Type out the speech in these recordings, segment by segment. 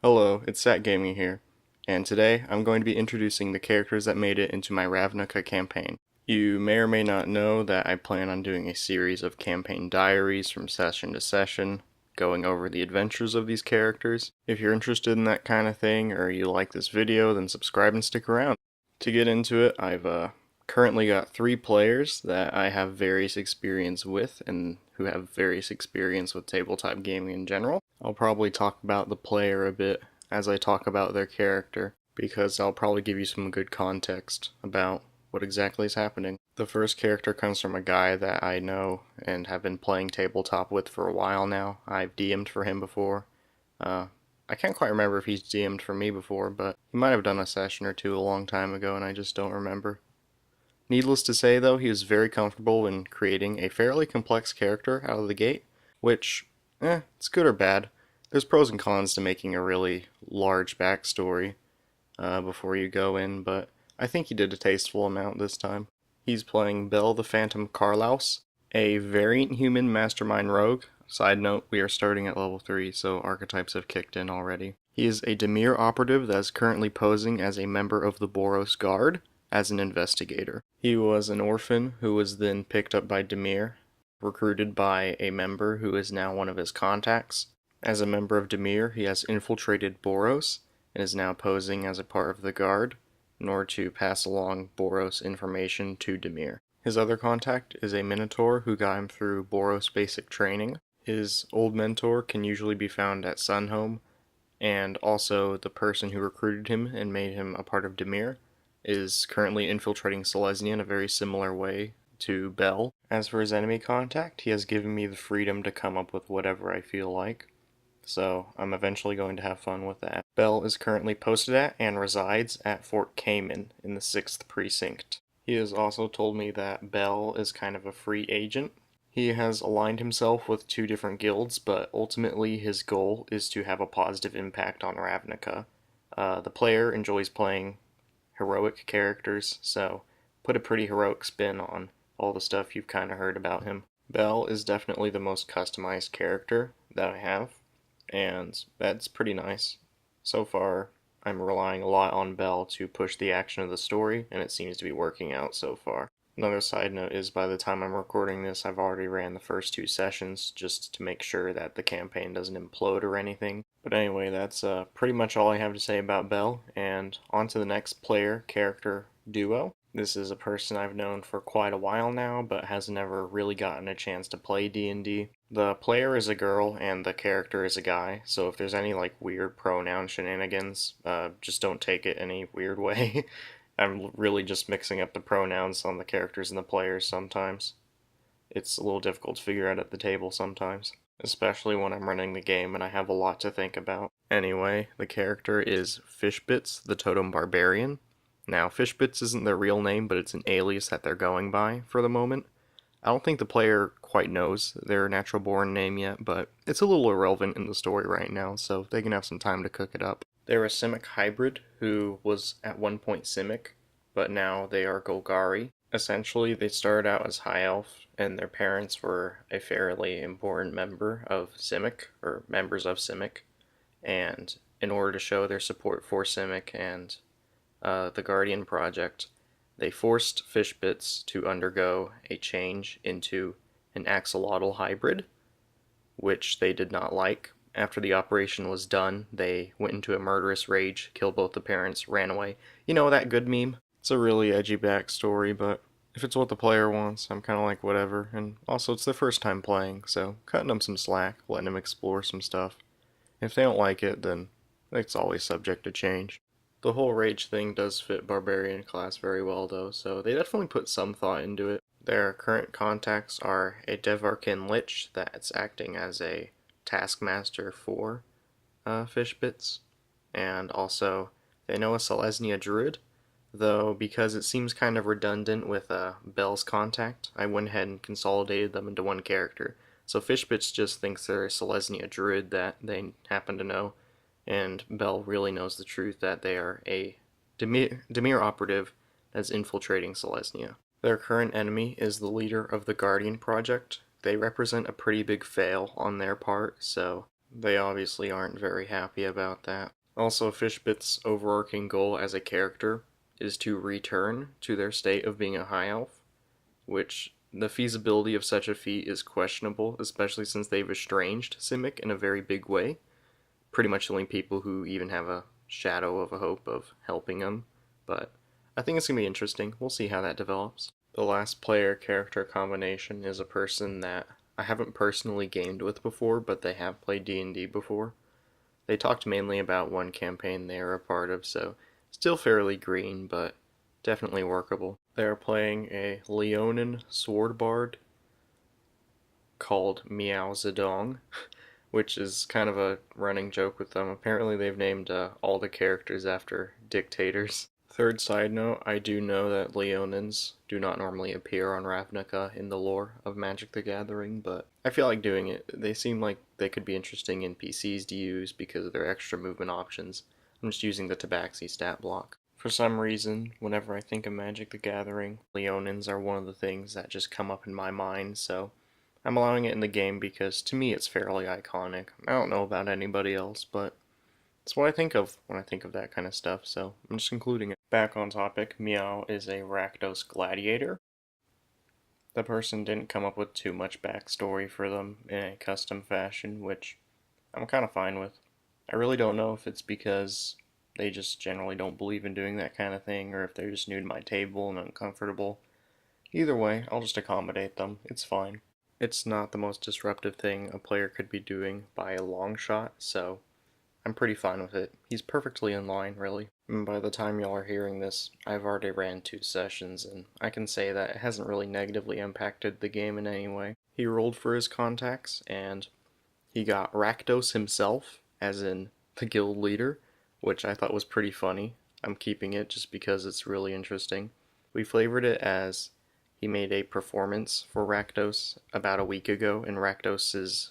Hello, it's Sat Gaming here, and today I'm going to be introducing the characters that made it into my Ravnica campaign. You may or may not know that I plan on doing a series of campaign diaries from session to session, going over the adventures of these characters. If you're interested in that kind of thing, or you like this video, then subscribe and stick around. To get into it, I've currently got 3 players that I have various experience with and who have various experience with tabletop gaming in general. I'll probably talk about the player a bit as I talk about their character, because I'll probably give you some good context about what exactly is happening. The first character comes from a guy that I know and have been playing tabletop with for a while now. I've DM'd for him before. I can't quite remember if he's DM'd for me before, but he might have done a session or two a long time ago and I just don't remember. Needless to say, though, he was very comfortable in creating a fairly complex character out of the gate, which, it's good or bad. There's pros and cons to making a really large backstory before you go in, but I think he did a tasteful amount this time. He's playing Bell the Phantom Carlaus, a variant human mastermind rogue. Side note, we are starting at level 3, so archetypes have kicked in already. He is a Dimir operative that is currently posing as a member of the Boros Guard as an investigator. He was an orphan who was then picked up by Dimir, recruited by a member who is now one of his contacts. As a member of Dimir, he has infiltrated Boros and is now posing as a part of the Guard in order to pass along Boros information to Dimir. His other contact is a Minotaur who got him through Boros basic training. His old mentor can usually be found at Sunhome, and also the person who recruited him and made him a part of Dimir is currently infiltrating Selesnya in a very similar way to Bell. As for his enemy contact, he has given me the freedom to come up with whatever I feel like, so I'm eventually going to have fun with that. Bell is currently posted at and resides at Fort Cayman in the 6th Precinct. He has also told me that Bell is kind of a free agent. He has aligned himself with 2 different guilds, but ultimately his goal is to have a positive impact on Ravnica. The player enjoys playing heroic characters, so put a pretty heroic spin on all the stuff you've kind of heard about him. Bell is definitely the most customized character that I have, and that's pretty nice. So far, I'm relying a lot on Bell to push the action of the story, and it seems to be working out so far. Another side note is by the time I'm recording this, I've already ran the first 2 sessions just to make sure that the campaign doesn't implode or anything. But anyway, that's pretty much all I have to say about Bell, and on to the next player-character duo. This is a person I've known for quite a while now, but has never really gotten a chance to play D&D. The player is a girl, and the character is a guy, so if there's any weird pronoun shenanigans, just don't take it any weird way. I'm really just mixing up the pronouns on the characters and the players sometimes. It's a little difficult to figure out at the table sometimes, especially when I'm running the game and I have a lot to think about. Anyway, the character is Fishbits, the Totem Barbarian. Now, Fishbits isn't their real name, but it's an alias that they're going by for the moment. I don't think the player quite knows their natural born name yet, but it's a little irrelevant in the story right now, so they can have some time to cook it up. They're a Simic hybrid who was at one point Simic, but now they are Golgari. Essentially, they started out as High Elf, and their parents were a fairly important member of Simic, or members of Simic, and in order to show their support for Simic and the Guardian Project, they forced Fishbits to undergo a change into an axolotl hybrid, which they did not like. After the operation was done, they went into a murderous rage, killed both the parents, ran away. You know that good meme? It's a really edgy backstory, but if it's what the player wants, I'm kind of like whatever. And also, it's their first time playing, so cutting them some slack, letting them explore some stuff. If they don't like it, then it's always subject to change. The whole rage thing does fit Barbarian class very well, though, so they definitely put some thought into it. Their current contacts are a Devarkin Lich that's acting as a taskmaster for Fishbits, and also they know a Selesnya Druid, though because it seems kind of redundant with Bell's contact, I went ahead and consolidated them into one character. So Fishbits just thinks they're a Selesnya Druid that they happen to know, and Bell really knows the truth that they are a Dimir operative that's infiltrating Selesnya. Their current enemy is the leader of the Guardian Project. They represent a pretty big fail on their part, so They obviously aren't very happy about that. Also, Fishbit's overarching goal as a character is to return to their state of being a high elf, which the feasibility of such a feat is questionable, especially since they've estranged Simic in a very big way. Pretty much the only people who even have a shadow of a hope of helping him. But I think it's going to be interesting. We'll see how that develops. The last player character combination is a person that I haven't personally gamed with before, but they have played D&D before. They talked mainly about one campaign they are a part of, so still fairly green, but definitely workable. They are playing a Leonin sword bard called Meow Zedong, which is kind of a running joke with them. Apparently they've named all the characters after dictators. Third side note, I do know that Leonins do not normally appear on Ravnica in the lore of Magic the Gathering, but I feel like doing it. They seem like they could be interesting NPCs to use because of their extra movement options. I'm just using the Tabaxi stat block. For some reason, whenever I think of Magic the Gathering, Leonins are one of the things that just come up in my mind, so I'm allowing it in the game because to me it's fairly iconic. I don't know about anybody else, but it's what I think of when I think of that kind of stuff, so I'm just including it. Back on topic, Meow is a Rakdos gladiator. The person didn't come up with too much backstory for them in a custom fashion, which I'm kind of fine with. I really don't know if it's because they just generally don't believe in doing that kind of thing, or if they're just new to my table and uncomfortable. Either way, I'll just accommodate them. It's fine. It's not the most disruptive thing a player could be doing by a long shot, so I'm pretty fine with it. He's perfectly in line, really. And by the time y'all are hearing this, I've already ran 2 sessions, and I can say that it hasn't really negatively impacted the game in any way. He rolled for his contacts, and he got Rakdos himself, as in the guild leader, which I thought was pretty funny. I'm keeping it just because it's really interesting. We flavored it as he made a performance for Rakdos about a week ago, and Rakdos's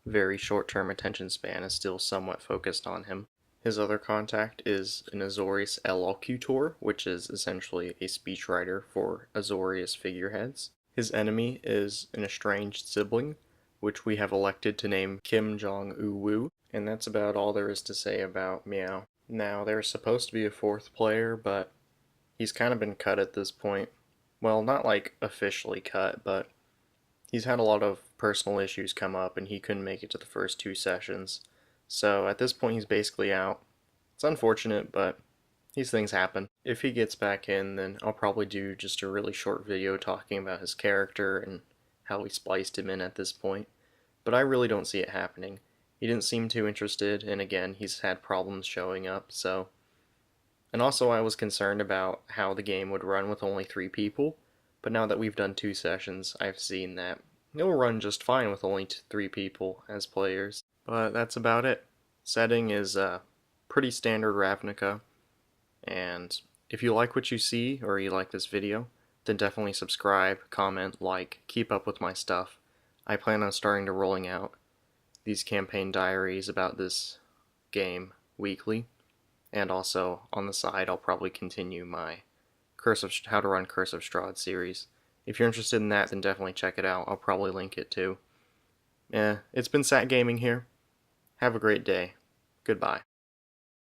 very short-term attention span is still somewhat focused on him. His other contact is an Azorius Elocutor, which is essentially a speechwriter for Azorius figureheads. His enemy is an estranged sibling, which we have elected to name Kim Jong-u-woo, and that's about all there is to say about Meow. Now, there's supposed to be a 4th player, but he's kind of been cut at this point. Well, not like officially cut, but he's had a lot of personal issues come up and he couldn't make it to the first 2 sessions. So at this point he's basically out. It's unfortunate, but these things happen. If he gets back in, then I'll probably do just a really short video talking about his character and how we spliced him in at this point. But I really don't see it happening. He didn't seem too interested, and again, he's had problems showing up, so... And also I was concerned about how the game would run with only 3 people, but now that we've done 2 sessions, I've seen that it'll run just fine with only 3 people as players. But that's about it. Setting is pretty standard Ravnica, and if you like what you see, or you like this video, then definitely subscribe, comment, like, keep up with my stuff. I plan on starting to rolling out these campaign diaries about this game weekly, and also on the side I'll probably continue my How to Run Curse of Strahd series. If you're interested in that, then definitely check it out. I'll probably link it too. It's been Sat Gaming here. Have a great day. Goodbye.